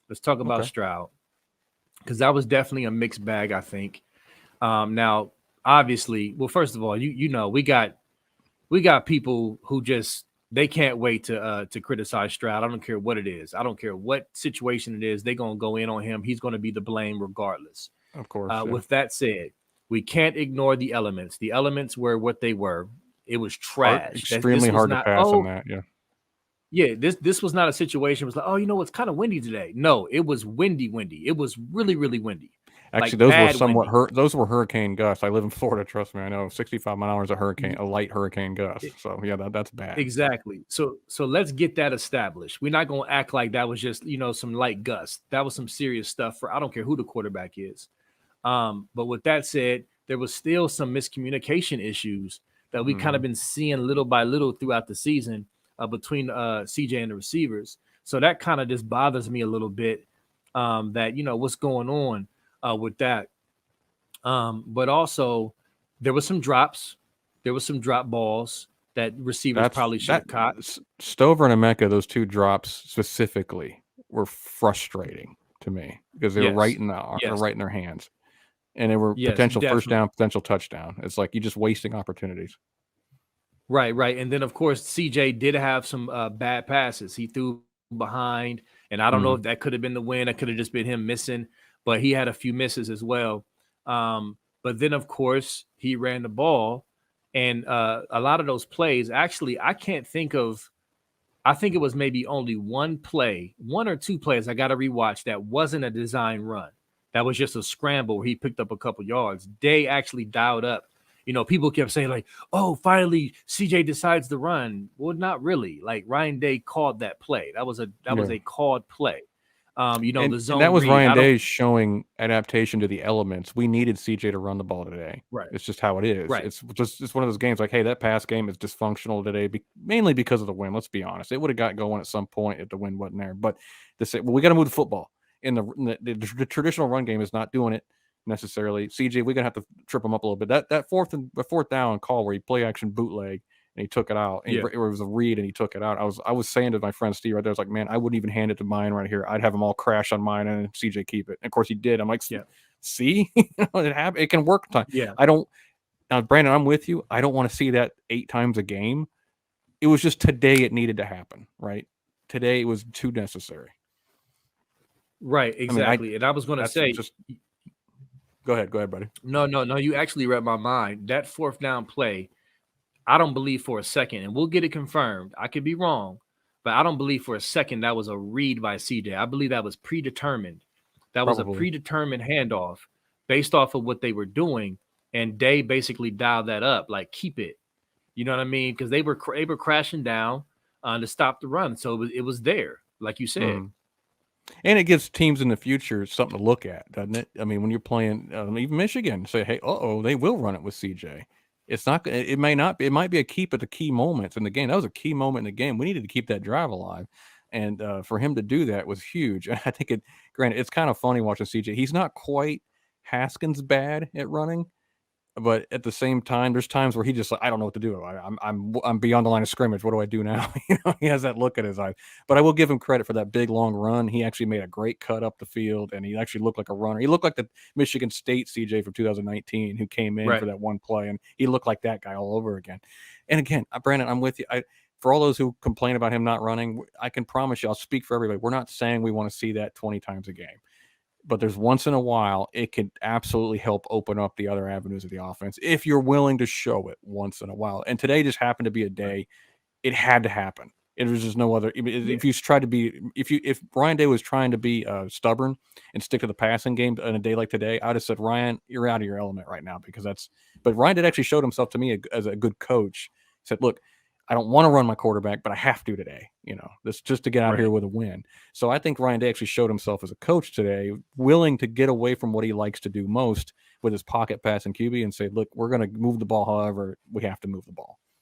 Let's talk about Okay. Stroud, because that was definitely a mixed bag, I think. Now, obviously, well, first of all, we got people who just they can't wait to criticize Stroud. I don't care what it is. I don't care what situation it is. They're gonna go in on him. He's gonna be the blame regardless. Of course. Yeah. With that said, we can't ignore the elements. The elements were what they were. It was Hard, trash. This extremely was hard to not. pass in Oh, that. Yeah. yeah, this was not a situation. It was like, oh, it's kind of windy today. No, it was windy, windy. It was really, really windy, Actually, like those were bad somewhat windy. those were hurricane gusts. I live in Florida. Trust me, I know. 65 mile an hour is a light hurricane gust. So yeah, that's bad. Exactly. So let's get that established. We're not gonna act like that was just some light gust. That was some serious stuff for I don't care who the quarterback is. But with that said, there was still some miscommunication issues that we kind of Hmm. been seeing little by little throughout the season between CJ and the receivers. So that kind of just bothers me a little bit. That what's going on with that. But also there was some drops. There was some drop balls that receivers That's probably should that have caught. Stover and Emeka. Those two drops specifically were frustrating to me because they were Yes. Yes. right in their hands, and they were Yes, potential first definitely. down, potential touchdown. It's like you're just wasting opportunities. Right, right. And then of course CJ did have some bad passes. He threw behind, and I don't know if that Hmm. could have been the win. It could have just been him missing, but he had a few misses as well. But then of course he ran the ball, and a lot of those plays. Actually, I can't think of. I think it was maybe only one play, one or two plays. I got to rewatch that wasn't a design run. That was just a scramble where he picked up a couple yards. They actually dialed up. People kept saying like, "Oh, finally CJ decides to run." Well, not really. Like Ryan Day called that play. That was Yeah. a called play. The And that zone was read. Ryan I don't. Day showing adaptation to the elements. We needed CJ to run the ball today. Right. It's just how it is. Right. It's one of those games like, hey, that pass game is dysfunctional today, mainly because of the wind. Let's be honest. It would have got going at some point if the wind wasn't there. But we got to move the football. The traditional run game is not doing it necessarily. CJ, we're gonna have to trip him up a little bit. That fourth down call where he play action bootleg and he took it out. And Yeah. it was a read and he took it out. I was saying to my friend Steve right there, I was like, man, I wouldn't even hand it to mine right here. I'd have them all crash on mine and CJ keep it. And of course he did. I'm like, Yeah. see, it can work. Yeah. I don't. Now, Brandon, I'm with you. I don't want to see that 8 times a game. It was just today it needed to happen, right? Today it was too necessary. Right. I mean, I Exactly. And I was going to that's say, just go ahead, buddy. no, no, no. You actually read my mind. That fourth down play, I don't believe for a second, and we'll get it confirmed. I could be wrong, but I don't believe for a second that was a read by CJ. I believe that was predetermined. That was a Probably. predetermined handoff based off of what they were doing, and they basically dialed that up, like keep it. You know what I mean? Because they were crashing down to stop the run, so it was there, like you said. Mm. And it gives teams in the future something to look at, doesn't it? I mean, when you're playing, even Michigan, say, hey, they will run it with CJ. It's not. It may not be. It might be a keep at the key moments in the game. That was a key moment in the game. We needed to keep that drive alive, and for him to do that was huge. And I think it. Granted, it's kind of funny watching CJ. He's not quite Haskins bad at running, but at the same time, there's times where he just like, I don't know what to do. I'm beyond the line of scrimmage. What do I do now? He has that look in his eyes. But I will give him credit for that big long run. He actually made a great cut up the field, and he actually looked like a runner. He looked like the Michigan State CJ from 2019 who came in for Right. that one play, and he looked like that guy all over again. And again, Brandon, I'm with you. For all those who complain about him not running, I can promise you, I'll speak for everybody. We're not saying we want to see that 20 times a game, but there's once in a while it could absolutely help open up the other avenues of the offense if you're willing to show it once in a while. And today just happened to be a Right. day it had to happen. It was just no other. Yeah. If you try to be, if Ryan Day was trying to be stubborn and stick to the passing game on a day like today, I'd have said, Ryan, you're out of your element right now because that's. But Ryan did actually showed himself to me as a good coach. He said, look, I don't want to run my quarterback, but I have to today. This just to get out here Right. with a win. So I think Ryan Day actually showed himself as a coach today, willing to get away from what he likes to do most with his pocket pass and QB and say, look, we're going to move the ball however we have to move the ball.